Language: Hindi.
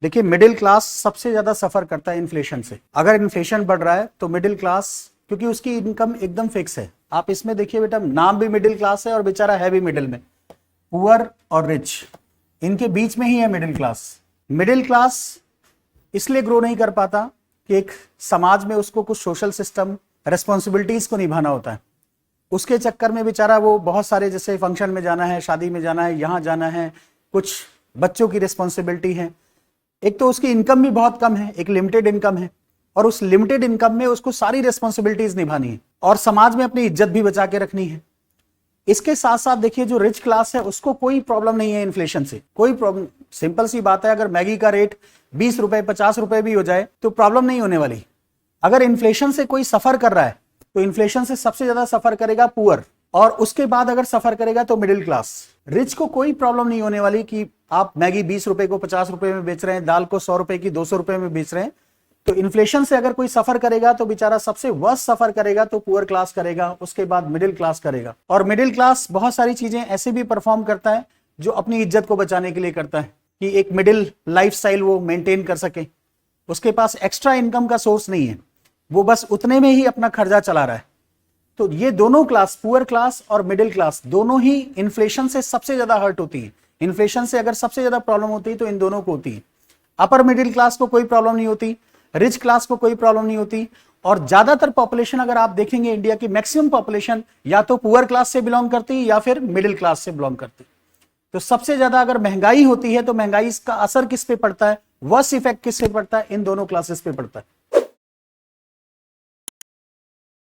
देखिए, मिडिल क्लास सबसे ज्यादा सफर करता है इन्फ्लेशन से। अगर इन्फ्लेशन बढ़ रहा है तो मिडिल क्लास, क्योंकि उसकी इनकम एकदम फिक्स है। आप इसमें देखिए बेटा, नाम भी मिडिल क्लास है और बेचारा है भी मिडिल में। पुअर और रिच, इनके बीच में ही है मिडिल क्लास। मिडिल क्लास इसलिए ग्रो नहीं कर पाता कि एक समाज में उसको कुछ सोशल सिस्टम रेस्पॉन्सिबिलिटीज को निभाना होता है। उसके चक्कर में बेचारा वो बहुत सारे, जैसे फंक्शन में जाना है, शादी में जाना है, यहां जाना है, कुछ बच्चों की रिस्पॉन्सिबिलिटी है। एक तो उसकी इनकम भी बहुत कम है, एक लिमिटेड इनकम है, और उस लिमिटेड इनकम में उसको सारी रिस्पॉन्सिबिलिटीज निभानी है और समाज में अपनी इज्जत भी बचा के रखनी है। इसके साथ साथ देखिए, जो रिच क्लास है उसको कोई प्रॉब्लम नहीं है इन्फ्लेशन से, कोई प्रॉब्लम। सिंपल सी बात है, अगर मैगी का रेट 20 रुपए 50 रुपए भी हो जाए तो प्रॉब्लम नहीं होने वाली। अगर इन्फ्लेशन से कोई सफर कर रहा है तो इन्फ्लेशन से सबसे ज्यादा सफर करेगा पुअर, और उसके बाद अगर सफर करेगा तो मिडिल क्लास। रिच को कोई प्रॉब्लम नहीं होने वाली कि आप मैगी 20 रुपए को 50 रुपए में बेच रहे हैं, दाल को 100 रुपए की 200 रुपए में बेच रहे हैं। तो इन्फ्लेशन से अगर कोई सफर करेगा तो बेचारा सबसे वर्स्ट सफर करेगा तो पुअर क्लास करेगा, उसके बाद मिडिल क्लास करेगा। और मिडिल क्लास बहुत सारी चीजें ऐसे भी परफॉर्म करता है जो अपनी इज्जत को बचाने के लिए करता है, कि एक मिडिल लाइफस्टाइल वो मेंटेन कर सके। उसके पास एक्स्ट्रा इनकम का सोर्स नहीं है, वो बस उतने में ही अपना खर्चा चला रहा है। तो ये दोनों क्लास, पुअर क्लास और मिडिल क्लास, दोनों ही इन्फ्लेशन से सबसे ज्यादा हर्ट होती है। इन्फ्लेशन से अगर सबसे ज्यादा प्रॉब्लम होती है तो इन दोनों को होती है। अपर मिडिल क्लास को कोई प्रॉब्लम नहीं होती, रिच क्लास को कोई प्रॉब्लम नहीं होती। और ज्यादातर पॉपुलेशन अगर आप देखेंगे, इंडिया की मैक्सिमम पॉपुलेशन या तो पुअर क्लास से बिलोंग करती है या फिर मिडिल क्लास से बिलोंग करती है। तो सबसे ज्यादा अगर महंगाई होती है तो महंगाई का असर किस पे पड़ता है, वर्स्ट इफेक्ट किस पे पड़ता है, इन दोनों क्लासेस पे पड़ता है।